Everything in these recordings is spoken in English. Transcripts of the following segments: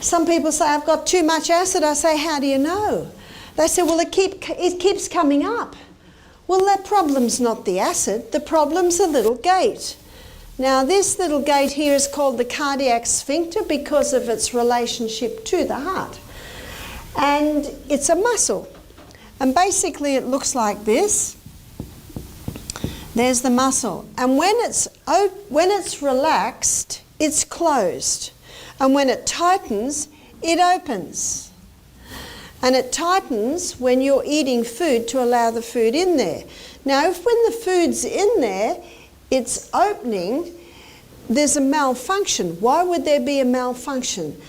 Some people say, I've got too much acid. I say, how do you know? They say, well, it keeps coming up. Well, the problem's not the acid. The problem's a little gate. Now, this little gate here is called the cardiac sphincter because of its relationship to the heart. And it's a muscle. And basically it looks like this. There's the muscle. And when it's relaxed, it's closed. And when it tightens, it opens. And it tightens when you're eating food to allow the food in there. Now, if when the food's in there, it's opening, there's a malfunction. Why would there be a malfunction?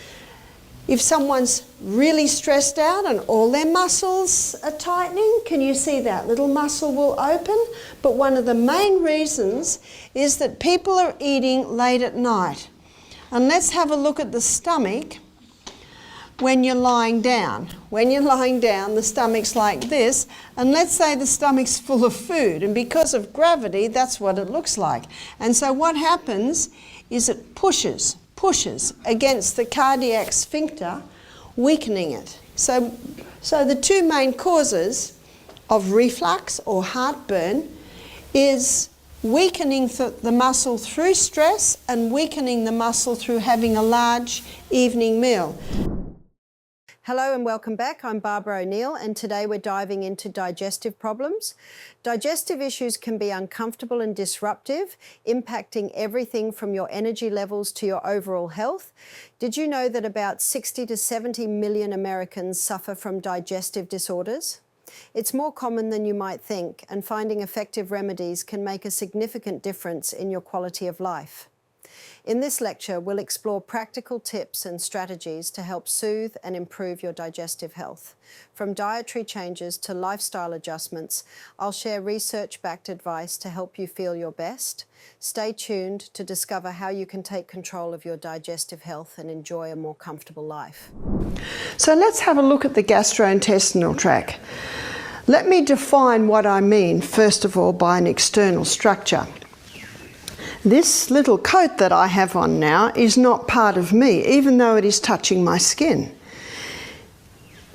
If someone's really stressed out and all their muscles are tightening, can you see that? Little muscle will open. But one of the main reasons is that people are eating late at night. And let's have a look at the stomach when you're lying down. When you're lying down, the stomach's like this, and let's say the stomach's full of food, and because of gravity, that's what it looks like. And so what happens is it pushes against the cardiac sphincter, weakening it. So the two main causes of reflux or heartburn is weakening the muscle through stress and weakening the muscle through having a large evening meal. Hello and welcome back. I'm Barbara O'Neill, and today we're diving into digestive problems. Digestive issues can be uncomfortable and disruptive, impacting everything from your energy levels to your overall health. Did you know that about 60 to 70 million Americans suffer from digestive disorders? It's more common than you might think, and finding effective remedies can make a significant difference in your quality of life. In this lecture, we'll explore practical tips and strategies to help soothe and improve your digestive health. From dietary changes to lifestyle adjustments, I'll share research-backed advice to help you feel your best. Stay tuned to discover how you can take control of your digestive health and enjoy a more comfortable life. So let's have a look at the gastrointestinal tract. Let me define what I mean, first of all, by an external structure. This little coat that I have on now is not part of me, even though it is touching my skin.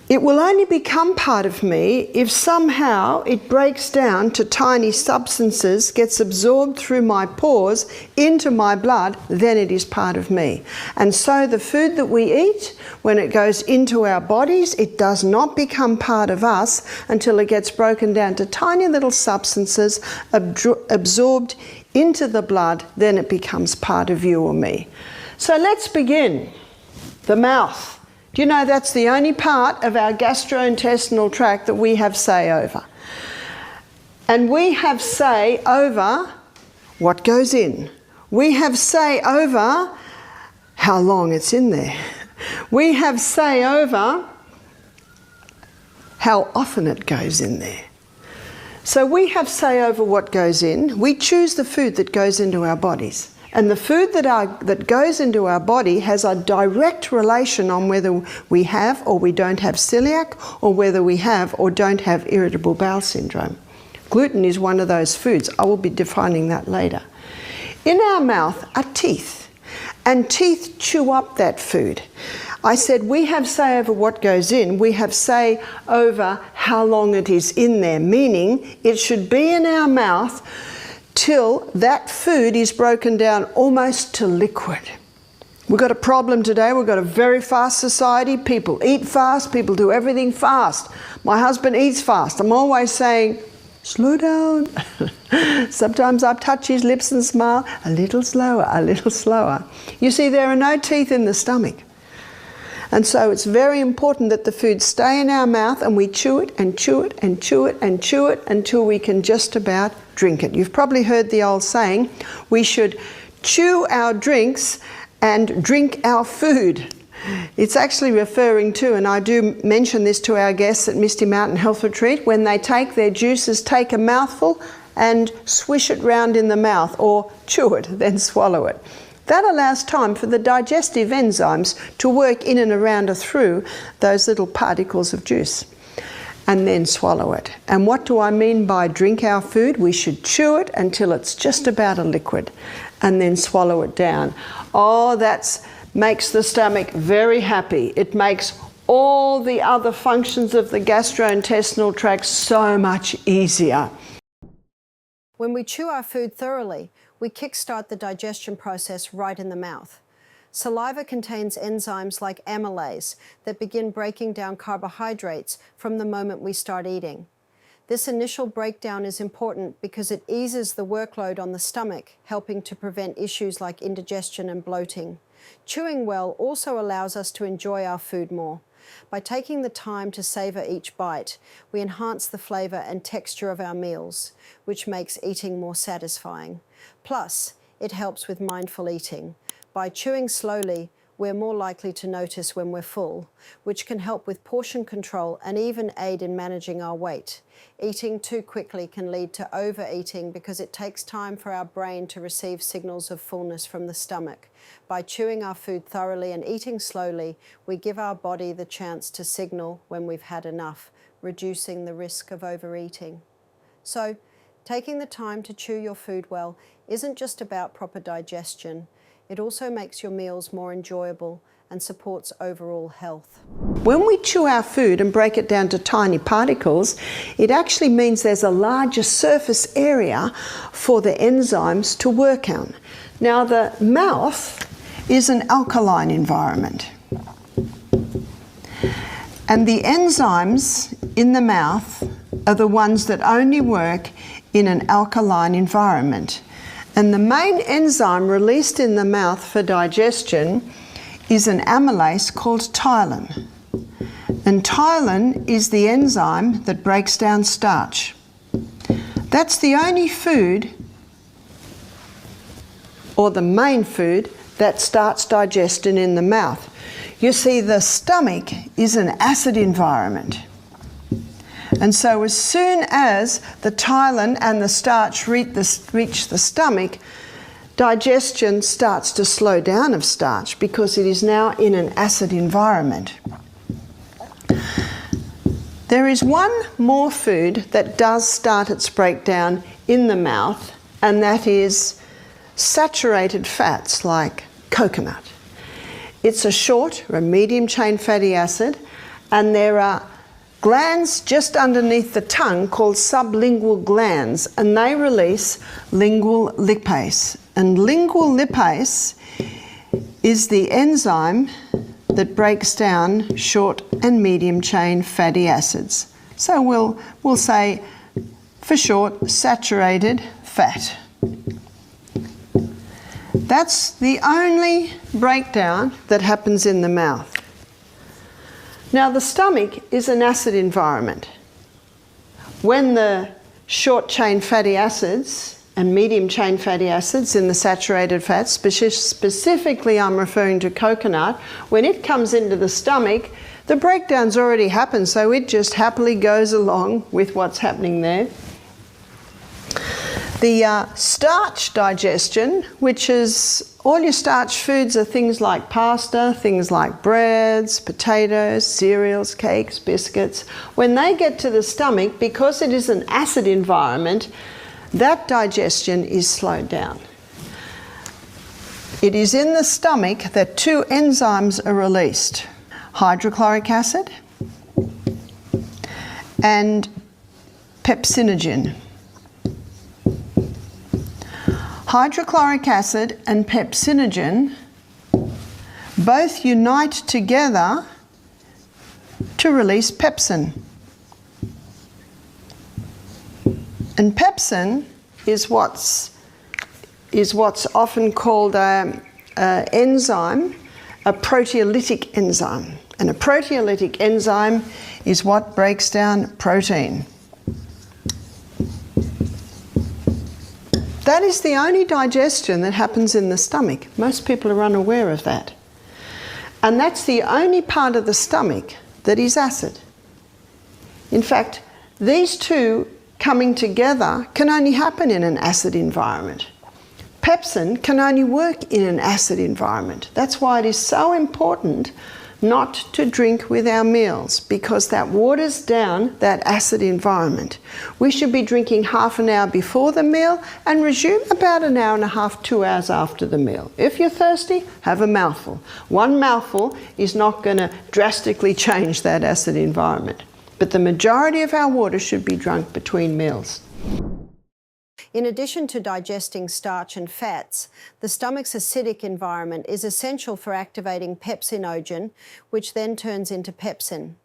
It will only become part of me if somehow it breaks down to tiny substances, gets absorbed through my pores into my blood, then it is part of me. And so the food that we eat, when it goes into our bodies, it does not become part of us until it gets broken down to tiny little substances absorbed into the blood, then it becomes part of you or me. So let's begin. The mouth. Do you know that's the only part of our gastrointestinal tract that we have say over? And we have say over what goes in. We have say over how long it's in there. We have say over how often it goes in there. So we have say over what goes in. We choose the food that goes into our bodies. And the food that goes into our body has a direct relation on whether we have or we don't have celiac, or whether we have or don't have irritable bowel syndrome. Gluten is one of those foods. I will be defining that later. In our mouth are teeth, and teeth chew up that food. I said we have say over what goes in, we have say over how long it is in there, meaning it should be in our mouth till that food is broken down almost to liquid. We've got a problem today. We've got a very fast society. People eat fast. People do everything fast. My husband eats fast. I'm always saying, slow down. Sometimes I touch his lips and smile, a little slower, a little slower. You see, there are no teeth in the stomach. And so it's very important that the food stay in our mouth and we chew it and chew it and chew it and chew it until we can just about drink it. You've probably heard the old saying, we should chew our drinks and drink our food. It's actually referring to, and I do mention this to our guests at Misty Mountain Health Retreat, when they take their juices, take a mouthful and swish it round in the mouth, or chew it, then swallow it. That allows time for the digestive enzymes to work in and around or through those little particles of juice, and then swallow it. And what do I mean by drink our food? We should chew it until it's just about a liquid, and then swallow it down. Oh, that's makes the stomach very happy. It makes all the other functions of the gastrointestinal tract so much easier. When we chew our food thoroughly, we kickstart the digestion process right in the mouth. Saliva contains enzymes like amylase that begin breaking down carbohydrates from the moment we start eating. This initial breakdown is important because it eases the workload on the stomach, helping to prevent issues like indigestion and bloating. Chewing well also allows us to enjoy our food more. By taking the time to savor each bite, we enhance the flavor and texture of our meals, which makes eating more satisfying. Plus, it helps with mindful eating. By chewing slowly, we're more likely to notice when we're full, which can help with portion control and even aid in managing our weight. Eating too quickly can lead to overeating because it takes time for our brain to receive signals of fullness from the stomach. By chewing our food thoroughly and eating slowly, we give our body the chance to signal when we've had enough, reducing the risk of overeating. So, taking the time to chew your food well isn't just about proper digestion. It also makes your meals more enjoyable and supports overall health. When we chew our food and break it down to tiny particles, it actually means there's a larger surface area for the enzymes to work on. Now, the mouth is an alkaline environment. And the enzymes in the mouth are the ones that only work in an alkaline environment. And the main enzyme released in the mouth for digestion is an amylase called ptyalin. And ptyalin is the enzyme that breaks down starch. That's the only food, or the main food, that starts digestion in the mouth. You see, the stomach is an acid environment. And so as soon as the ptyalin and the starch reach the stomach, digestion starts to slow down of starch because it is now in an acid environment. There is one more food that does start its breakdown in the mouth, and that is saturated fats like coconut. It's a short or a medium chain fatty acid, and there are glands just underneath the tongue called sublingual glands, and they release lingual lipase. And lingual lipase is the enzyme that breaks down short and medium chain fatty acids. So we'll say, for short, saturated fat. That's the only breakdown that happens in the mouth. Now, the stomach is an acid environment. When the short chain fatty acids and medium chain fatty acids in the saturated fats, specifically I'm referring to coconut, when it comes into the stomach, the breakdown's already happened, so it just happily goes along with what's happening there. The starch digestion, which is all your starch foods, are things like pasta, things like breads, potatoes, cereals, cakes, biscuits. When they get to the stomach, because it is an acid environment, that digestion is slowed down. It is in the stomach that two enzymes are released: hydrochloric acid and pepsinogen. Hydrochloric acid and pepsinogen both unite together to release pepsin. And pepsin is what's often called an enzyme, a proteolytic enzyme. And a proteolytic enzyme is what breaks down protein. That is the only digestion that happens in the stomach. Most people are unaware of that. And that's the only part of the stomach that is acid. In fact, these two coming together can only happen in an acid environment. Pepsin can only work in an acid environment. That's why it is so important not to drink with our meals, because that waters down that acid environment. We should be drinking half an hour before the meal and resume about an hour and a half, 2 hours after the meal. If you're thirsty, have a mouthful. One mouthful is not going to drastically change that acid environment, but the majority of our water should be drunk between meals. In addition to digesting starch and fats, the stomach's acidic environment is essential for activating pepsinogen, which then turns into pepsin.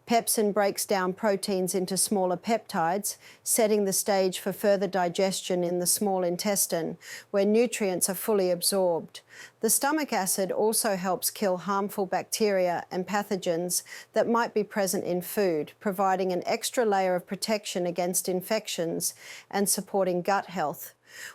Pepsin breaks down proteins into smaller peptides, setting the stage for further digestion in the small intestine, where nutrients are fully absorbed. The stomach acid also helps kill harmful bacteria and pathogens that might be present in food, providing an extra layer of protection against infections and supporting gut health.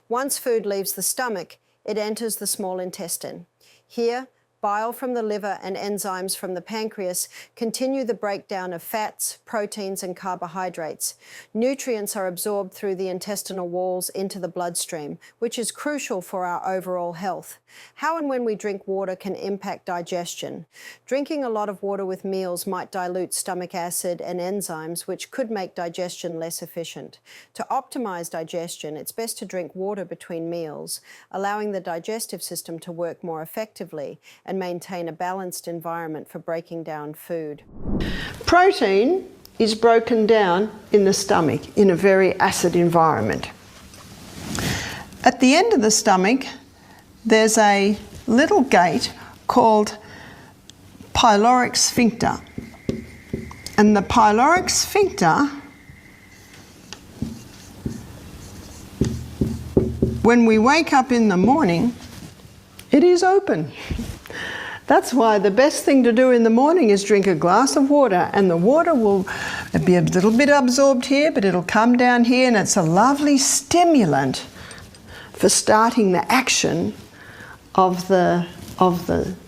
Once food leaves the stomach, it enters the small intestine. Here, bile from the liver and enzymes from the pancreas continue the breakdown of fats, proteins, and carbohydrates. Nutrients are absorbed through the intestinal walls into the bloodstream, which is crucial for our overall health. How and when we drink water can impact digestion. Drinking a lot of water with meals might dilute stomach acid and enzymes, which could make digestion less efficient. To optimize digestion, it's best to drink water between meals, allowing the digestive system to work more effectively and maintain a balanced environment for breaking down food. Protein is broken down in the stomach in a very acid environment. At the end of the stomach, there's a little gate called pyloric sphincter. And the pyloric sphincter, when we wake up in the morning, it is open. That's why the best thing to do in the morning is drink a glass of water, and the water will be a little bit absorbed here, but it'll come down here, and it's a lovely stimulant for starting the action of the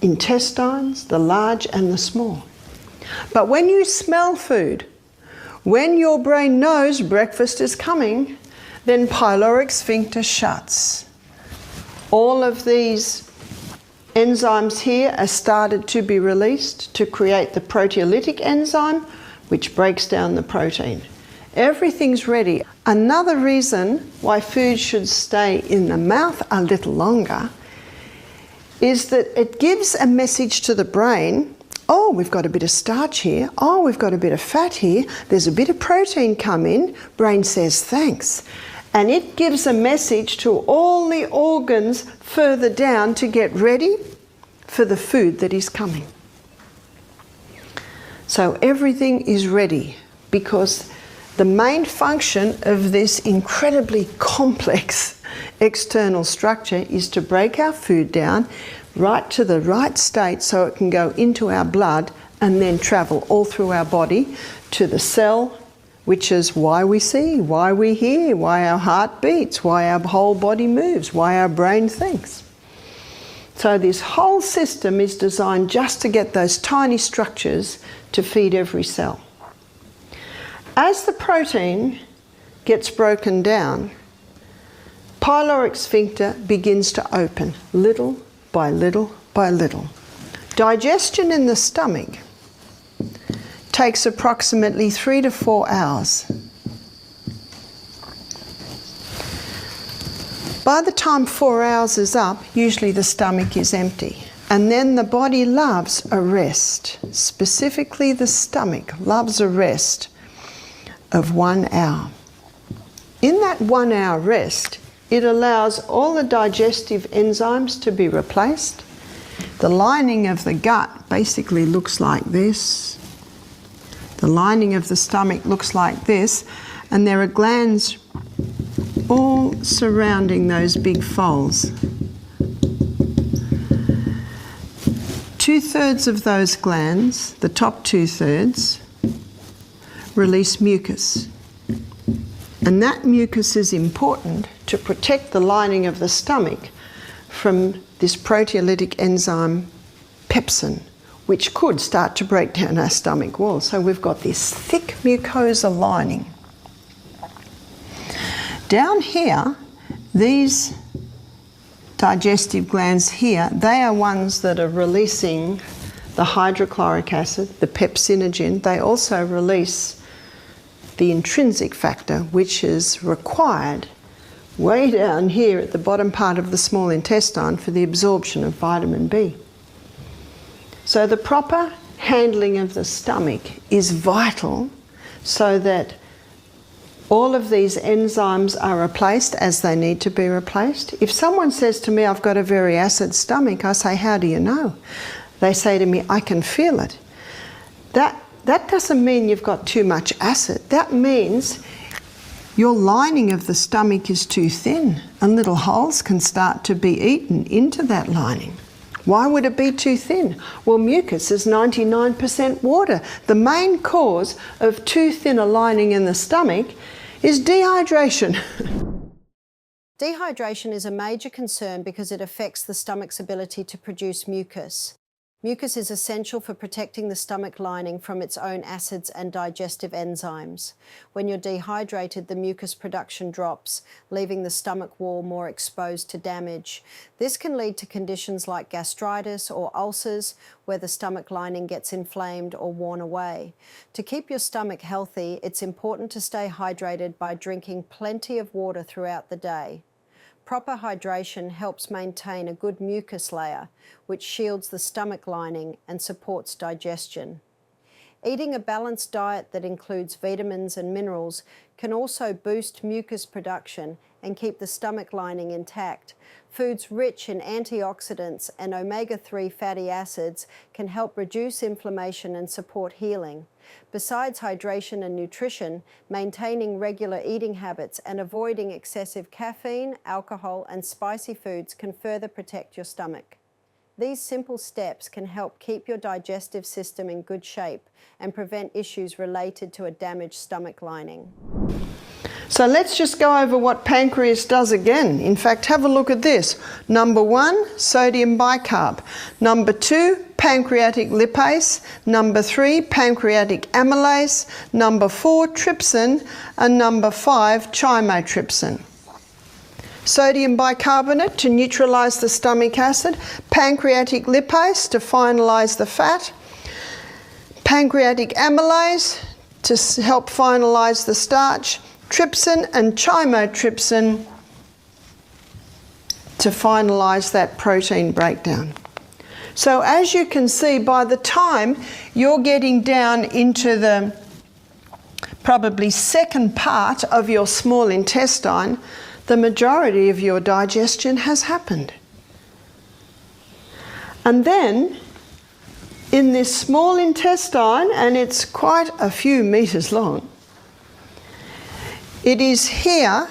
intestines, the large and the small. But when you smell food, when your brain knows breakfast is coming, then pyloric sphincter shuts. All of these enzymes here are started to be released to create the proteolytic enzyme, which breaks down the protein. Everything's ready. Another reason why food should stay in the mouth a little longer is that it gives a message to the brain, oh, we've got a bit of starch here, oh, we've got a bit of fat here, there's a bit of protein come in, brain says thanks. And it gives a message to all the organs further down to get ready for the food that is coming. So everything is ready, because the main function of this incredibly complex external structure is to break our food down right to the right state so it can go into our blood and then travel all through our body to the cell, which is why we see, why we hear, why our heart beats, why our whole body moves, why our brain thinks. So this whole system is designed just to get those tiny structures to feed every cell. As the protein gets broken down, pyloric sphincter begins to open little by little by little. Digestion in the stomach takes approximately 3 to 4 hours. By the time 4 hours is up, usually the stomach is empty. And then the body loves a rest. Specifically, the stomach loves a rest of 1 hour. In that 1 hour rest, it allows all the digestive enzymes to be replaced. The lining of the gut basically looks like this. The lining of the stomach looks like this, and there are glands all surrounding those big folds. 2/3 of those glands, the top 2/3, release mucus. And that mucus is important to protect the lining of the stomach from this proteolytic enzyme pepsin, which could start to break down our stomach wall. So we've got this thick mucosa lining. Down here, these digestive glands here, they are ones that are releasing the hydrochloric acid, the pepsinogen. They also release the intrinsic factor, which is required way down here at the bottom part of the small intestine for the absorption of vitamin B. So the proper handling of the stomach is vital so that all of these enzymes are replaced as they need to be replaced. If someone says to me, I've got a very acid stomach, I say, how do you know? They say to me, I can feel it. That doesn't mean you've got too much acid. That means your lining of the stomach is too thin and little holes can start to be eaten into that lining. Why would it be too thin? Well, mucus is 99% water. The main cause of too thin a lining in the stomach is dehydration. Dehydration is a major concern because it affects the stomach's ability to produce mucus. Mucus is essential for protecting the stomach lining from its own acids and digestive enzymes. When you're dehydrated, the mucus production drops, leaving the stomach wall more exposed to damage. This can lead to conditions like gastritis or ulcers, where the stomach lining gets inflamed or worn away. To keep your stomach healthy, it's important to stay hydrated by drinking plenty of water throughout the day. Proper hydration helps maintain a good mucus layer, which shields the stomach lining and supports digestion. Eating a balanced diet that includes vitamins and minerals can also boost mucus production and keep the stomach lining intact. Foods rich in antioxidants and omega-3 fatty acids can help reduce inflammation and support healing. Besides hydration and nutrition, maintaining regular eating habits and avoiding excessive caffeine, alcohol, and spicy foods can further protect your stomach. These simple steps can help keep your digestive system in good shape and prevent issues related to a damaged stomach lining. So let's just go over what pancreas does again. In fact, have a look at this. Number 1, sodium bicarb. Number 2, pancreatic lipase. Number 3, pancreatic amylase. Number 4, trypsin. And number 5, chymotrypsin. Sodium bicarbonate to neutralize the stomach acid. Pancreatic lipase to finalize the fat. Pancreatic amylase to help finalize the starch. Trypsin and chymotrypsin to finalize that protein breakdown. So as you can see, by the time you're getting down into the probably second part of your small intestine, the majority of your digestion has happened. And then in this small intestine, and it's quite a few meters long, it is here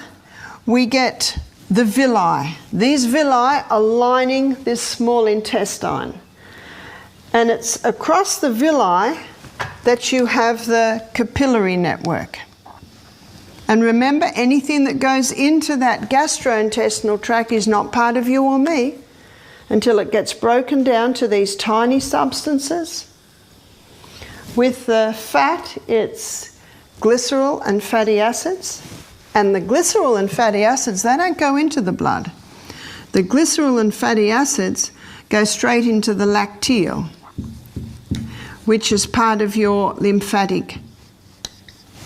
we get the villi. These villi are lining this small intestine. And it's across the villi that you have the capillary network. And remember, anything that goes into that gastrointestinal tract is not part of you or me until it gets broken down to these tiny substances. With the fat, it's glycerol and fatty acids. And the glycerol and fatty acids, they don't go into the blood. The glycerol and fatty acids go straight into the lacteal, which is part of your lymphatic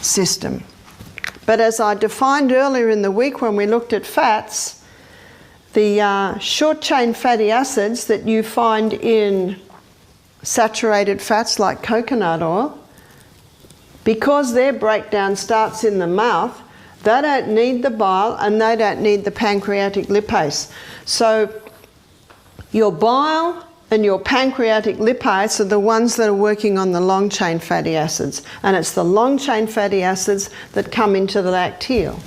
system. But as I defined earlier in the week when we looked at fats, the short-chain fatty acids that you find in saturated fats like coconut oil, because their breakdown starts in the mouth, they don't need the bile and they don't need the pancreatic lipase. So your bile and your pancreatic lipase are the ones that are working on the long-chain fatty acids. And it's the long-chain fatty acids that come into the lacteal.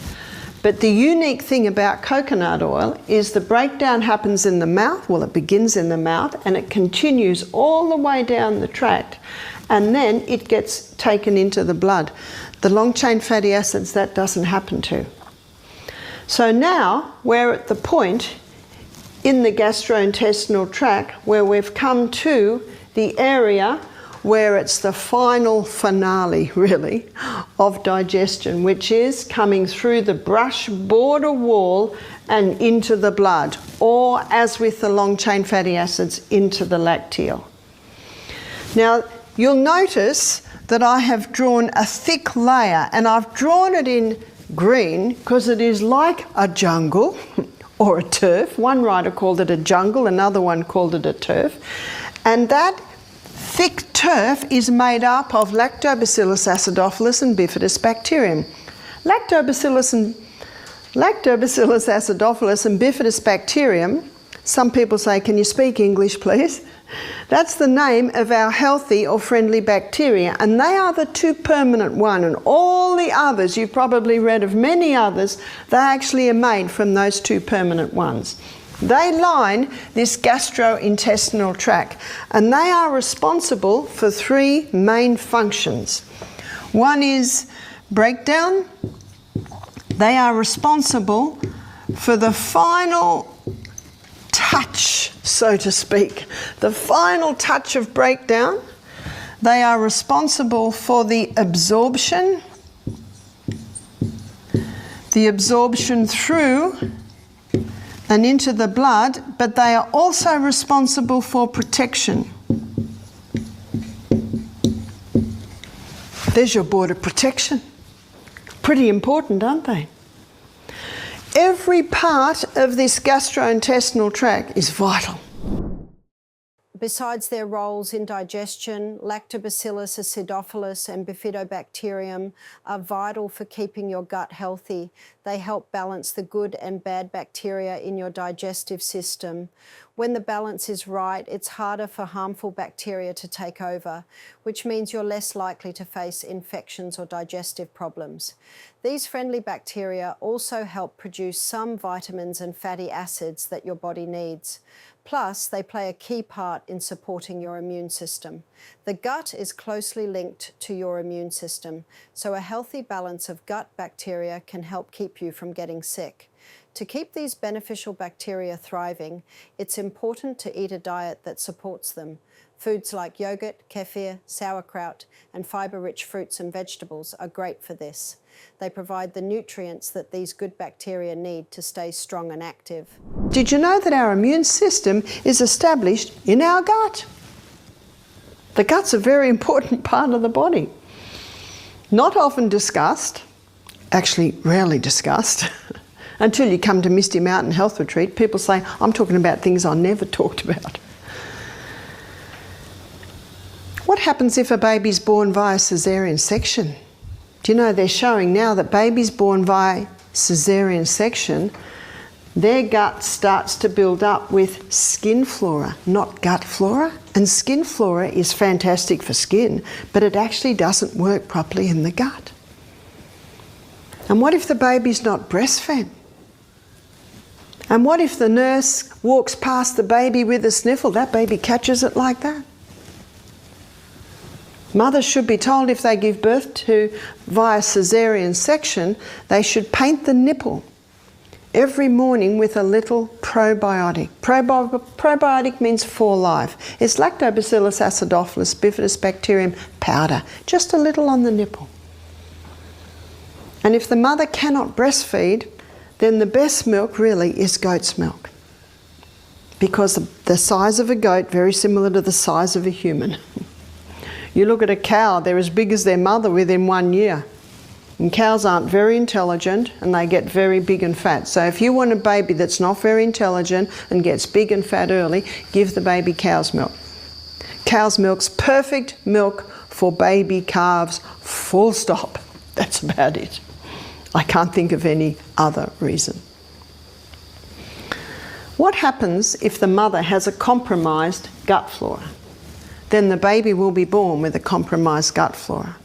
But the unique thing about coconut oil is the breakdown happens in the mouth. Well, it begins in the mouth and it continues all the way down the tract. And then it gets taken into the blood. The long-chain fatty acids, that doesn't happen to. So now we're at the point in the gastrointestinal tract where we've come to the area where it's the final finale, really, of digestion, which is coming through the brush border wall and into the blood, or as with the long-chain fatty acids, into the lacteal. Now, you'll notice that I have drawn a thick layer, and I've drawn it in green because it is like a jungle or a turf. One writer called it a jungle, another one called it a turf. And that thick turf is made up of Lactobacillus acidophilus and bifidus bacterium. Lactobacillus acidophilus and bifidus bacterium, some people say, can you speak English please? That's the name of our healthy or friendly bacteria, and they are the two permanent one, and all the others, you've probably read of many others, they actually are made from those two permanent ones. They line this gastrointestinal tract, and they are responsible for three main functions. One is breakdown. They are responsible for the final touch, so to speak, the final touch of breakdown. They are responsible for the absorption through and into the blood, but they are also responsible for protection. There's your border protection. Pretty important, aren't they? Every part of this gastrointestinal tract is vital. Besides their roles in digestion, Lactobacillus acidophilus and bifidobacterium are vital for keeping your gut healthy. They help balance the good and bad bacteria in your digestive system. When the balance is right, it's harder for harmful bacteria to take over, which means you're less likely to face infections or digestive problems. These friendly bacteria also help produce some vitamins and fatty acids that your body needs. Plus, they play a key part in supporting your immune system. The gut is closely linked to your immune system, so a healthy balance of gut bacteria can help keep you from getting sick. To keep these beneficial bacteria thriving, it's important to eat a diet that supports them. Foods like yogurt, kefir, sauerkraut, and fiber-rich fruits and vegetables are great for this. They provide the nutrients that these good bacteria need to stay strong and active. Did you know that our immune system is established in our gut? The gut's a very important part of the body. Not often discussed, actually rarely discussed, until you come to Misty Mountain Health Retreat. People say, I'm talking about things I never talked about. What happens if a baby's born via caesarean section? Do you know they're showing now that babies born via caesarean section, their gut starts to build up with skin flora, not gut flora. And skin flora is fantastic for skin, but it actually doesn't work properly in the gut. And what if the baby's not breastfed? And what if the nurse walks past the baby with a sniffle? That baby catches it like that. Mothers should be told if they give birth to via caesarean section, they should paint the nipple every morning with a little probiotic. Probiotic means for life. It's Lactobacillus acidophilus bifidus bacterium powder, just a little on the nipple. And if the mother cannot breastfeed, then the best milk really is goat's milk, because the size of a goat, very similar to the size of a human. You look at a cow, they're as big as their mother within 1 year. And cows aren't very intelligent and they get very big and fat. So if you want a baby that's not very intelligent and gets big and fat early, give the baby cow's milk. Cow's milk's perfect milk for baby calves, full stop. That's about it. I can't think of any other reason. What happens if the mother has a compromised gut flora? Then the baby will be born with a compromised gut flora.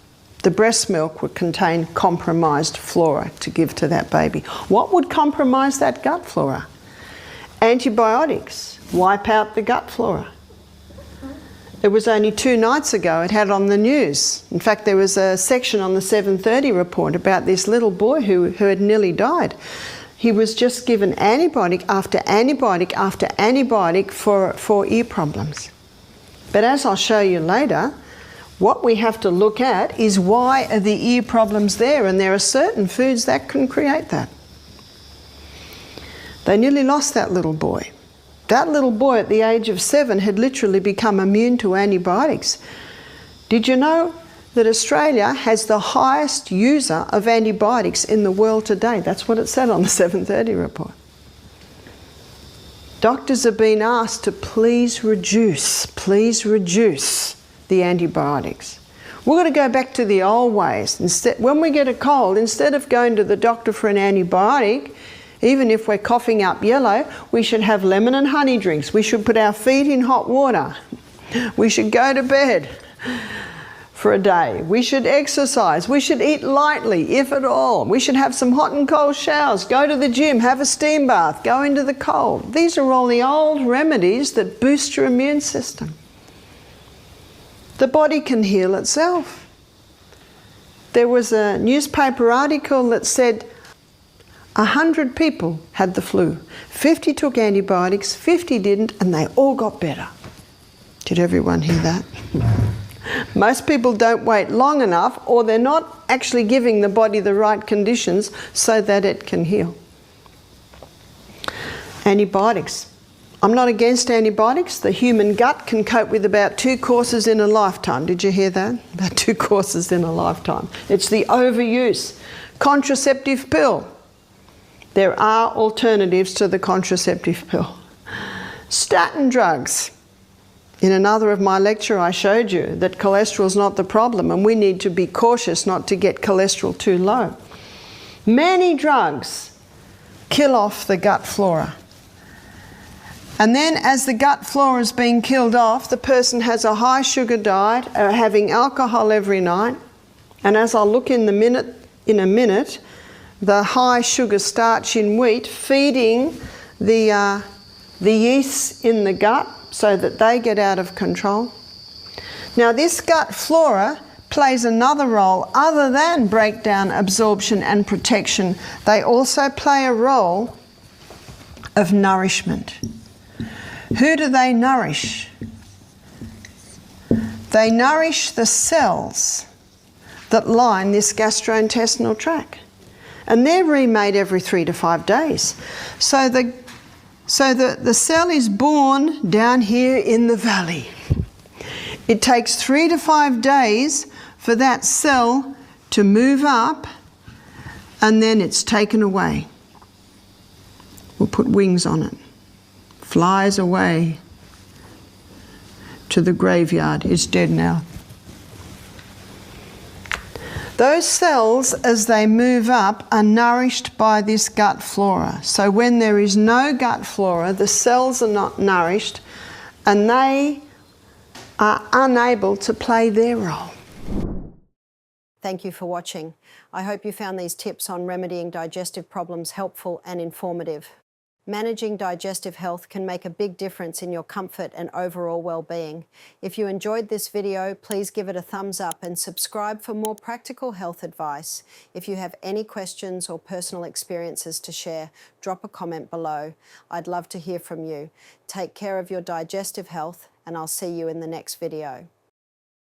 The breast milk would contain compromised flora to give to that baby. What would compromise that gut flora? Antibiotics wipe out the gut flora. It was only 2 nights ago it had on the news. In fact, there was a section on the 7:30 report about this little boy who had nearly died. He was just given antibiotic after antibiotic after antibiotic for ear problems. But as I'll show you later, what we have to look at is why are the ear problems there, and there are certain foods that can create that. They nearly lost that little boy. That little boy at the age of 7 had literally become immune to antibiotics. Did you know that Australia has the highest user of antibiotics in the world today? That's what it said on the 7:30 report. Doctors have been asked to please reduce the antibiotics. We're going to go back to the old ways. Instead, when we get a cold, instead of going to the doctor for an antibiotic, even if we're coughing up yellow, we should have lemon and honey drinks. We should put our feet in hot water. We should go to bed for a day. We should exercise. We should eat lightly, if at all. We should have some hot and cold showers, go to the gym, have a steam bath, go into the cold. These are all the old remedies that boost your immune system. The body can heal itself. There was a newspaper article that said 100 people had the flu. 50 took antibiotics, 50 didn't, and they all got better. Did everyone hear that? Most people don't wait long enough, or they're not actually giving the body the right conditions so that it can heal. Antibiotics. I'm not against antibiotics. The human gut can cope with about 2 courses in a lifetime. Did you hear that? About 2 courses in a lifetime. It's the overuse. Contraceptive pill. There are alternatives to the contraceptive pill. Statin drugs. In another of my lecture I showed you that cholesterol is not the problem and we need to be cautious not to get cholesterol too low. Many drugs kill off the gut flora. And then as the gut flora is being killed off, the person has a high sugar diet, having alcohol every night. And as I'll look in a minute, the high sugar starch in wheat feeding the yeasts in the gut so that they get out of control. Now this gut flora plays another role other than breakdown, absorption and protection. They also play a role of nourishment. Who do they nourish? They nourish the cells that line this gastrointestinal tract. And they're remade every 3 to 5 days. So the cell is born down here in the valley. It takes 3 to 5 days for that cell to move up, and then it's taken away. We'll put wings on it. Flies away to the graveyard. It's dead now. Those cells, as they move up, are nourished by this gut flora. So when there is no gut flora, the cells are not nourished and they are unable to play their role. Thank you for watching. I hope you found these tips on remedying digestive problems helpful and informative. Managing digestive health can make a big difference in your comfort and overall well-being. If you enjoyed this video, please give it a thumbs up and subscribe for more practical health advice. If you have any questions or personal experiences to share, drop a comment below. I'd love to hear from you. Take care of your digestive health, and I'll see you in the next video.